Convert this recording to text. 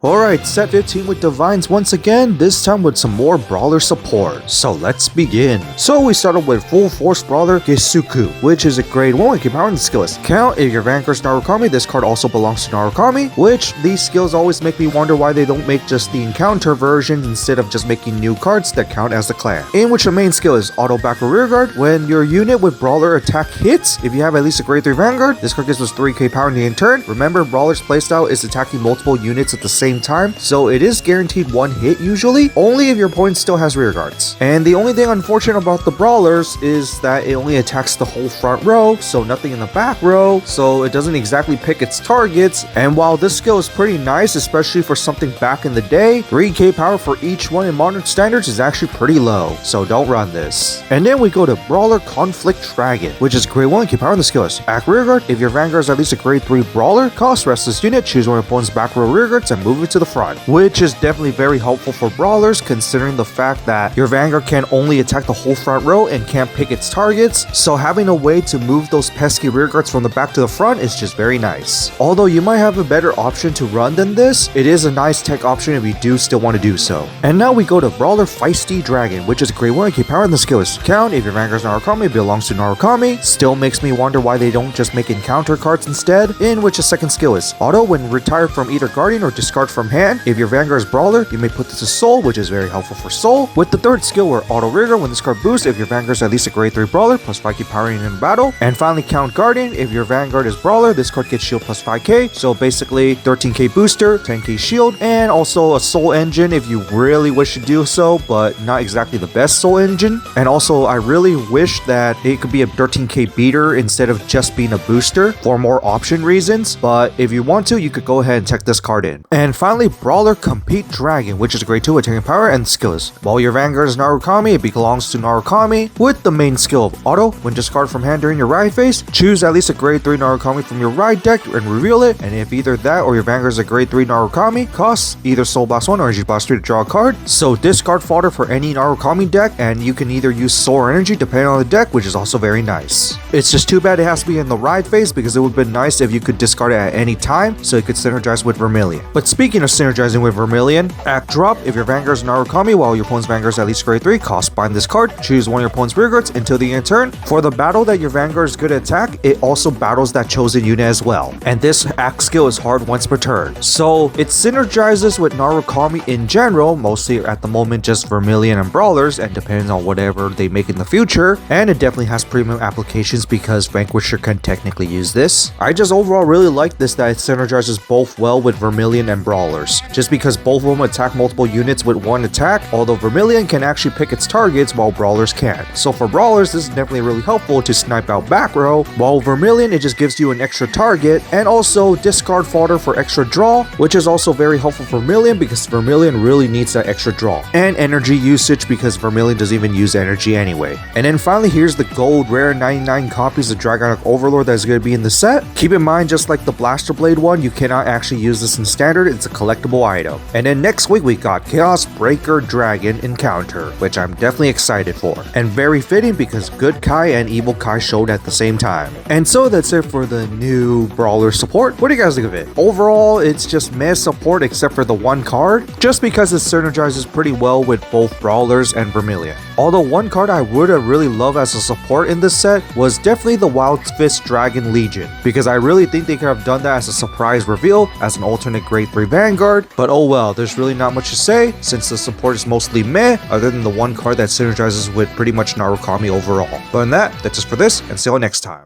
Alright, set 15 with Divines once again, this time with some more Brawler support. So let's begin. So we started with Full Force Brawler Gisuku, which is a grade 1 with power and skill list. Count if your Vanguard's Narukami, this card also belongs to Narukami, which these skills always make me wonder why they don't make just the encounter version instead of just making new cards that count as the clan. In which the main skill is Auto Back or Rearguard. When your unit with Brawler attack hits, if you have at least a grade 3 Vanguard, this card gives us 3k power in the end turn. Remember, Brawler's playstyle is attacking multiple units at the same time, so it is guaranteed one hit usually, only if your opponent still has rear guards. And the only thing unfortunate about the Brawlers is that it only attacks the whole front row, so nothing in the back row, so it doesn't exactly pick its targets. And while this skill is pretty nice, especially for something back in the day, 3k power for each one in modern standards is actually pretty low, so don't run this. And then we go to Brawler Conflict Dragon, which is grade 1k power in the skill list. Act rearguard, if your Vanguard is at least a grade 3 Brawler, cost restless unit, choose one of your opponent's back row rearguards and move it to the front, which is definitely very helpful for Brawlers considering the fact that your Vanguard can only attack the whole front row and can't pick its targets, so having a way to move those pesky rearguards from the back to the front is just very nice. Although you might have a better option to run than this, it is a nice tech option if you do still want to do so. And now we go to Brawler Feisty Dragon, which is grade 1 power in the skill list. Count if your Vanguard's Narukami, it belongs to Narukami. Still makes me wonder why they don't just make encounter cards instead, in which the second skill is Auto. When retired from either Guardian or discard from hand, if your Vanguard is Brawler, you may put this to Soul, which is very helpful for Soul. With the third skill where Auto Rearguard, when this card boosts, if your Vanguard is at least a grade 3 Brawler, plus 5k power in battle. And finally Count Guardian, if your Vanguard is Brawler, this card gets shield plus 5k, so basically 13k booster, 10k shield, and also a Soul Engine if you really wish to do so, but not exactly the best Soul Engine. And also I really wish that it could be a 13k beater instead of just being a booster for more option reasons, but if you want to, you could go ahead and check this card in. And finally Brawler Compete Dragon, which is grade 2 attacking power and skills. While your Vanguard is Narukami, it belongs to Narukami with the main skill of Auto. When discarded from hand during your ride phase, choose at least a grade 3 Narukami from your ride deck and reveal it, and if either that or your Vanguard is a grade 3 Narukami, costs either Soul Blast 1 or Energy Blast 3 to draw a card, so discard fodder for any Narukami deck, and you can either use Soul or Energy depending on the deck, which is also very nice. It's just too bad it has to be in the ride phase because it would have been nice if you could discard it at any time so it could synergize with Vermilion. But speaking of synergizing with Vermilion, Act Drop, if your Vanguard is Narukami while your opponent's Vanguard is at least grade 3, cost bind this card, choose one of your opponent's rearguards until the end turn. For the battle that your Vanguard is good at attack, it also battles that chosen unit as well, and this Act skill is hard once per turn, so it synergizes with Narukami in general, mostly at the moment just Vermilion and Brawlers, and depending on whatever they make in the future, and it definitely has premium applications because Vanquisher can technically use this. I just overall really like this, that it synergizes both well with Vermilion and Brawlers, just because both of them attack multiple units with one attack, although Vermilion can actually pick its targets while Brawlers can't. So for Brawlers, this is definitely really helpful to snipe out back row, while Vermilion, it just gives you an extra target, and also discard fodder for extra draw, which is also very helpful for Vermilion because Vermilion really needs that extra draw, and energy usage because Vermilion doesn't even use energy anyway. And then finally, here's the gold rare 99 copies of Dragonic Overlord that is going to be in the set. Keep in mind, just like the Blaster Blade one, you cannot actually use this in standard, it's a collectible item. And then next week we got Chaos Breaker Dragon Encounter, which I'm definitely excited for, and very fitting because Good Kai and Evil Kai showed at the same time. And so that's it for the new Brawler support. What do you guys think of it? Overall, it's just meh support except for the one card, just because it synergizes pretty well with both Brawlers and Vermilion. Although one card I would have really loved as a support in this set was definitely the Wild Fist Dragon Legion, because I really think they could have done that as a surprise reveal as an alternate grade 3 Vanguard, but oh well, there's really not much to say since the support is mostly meh other than the one card that synergizes with pretty much Narukami overall. But on that, that's just for this, and see you all next time.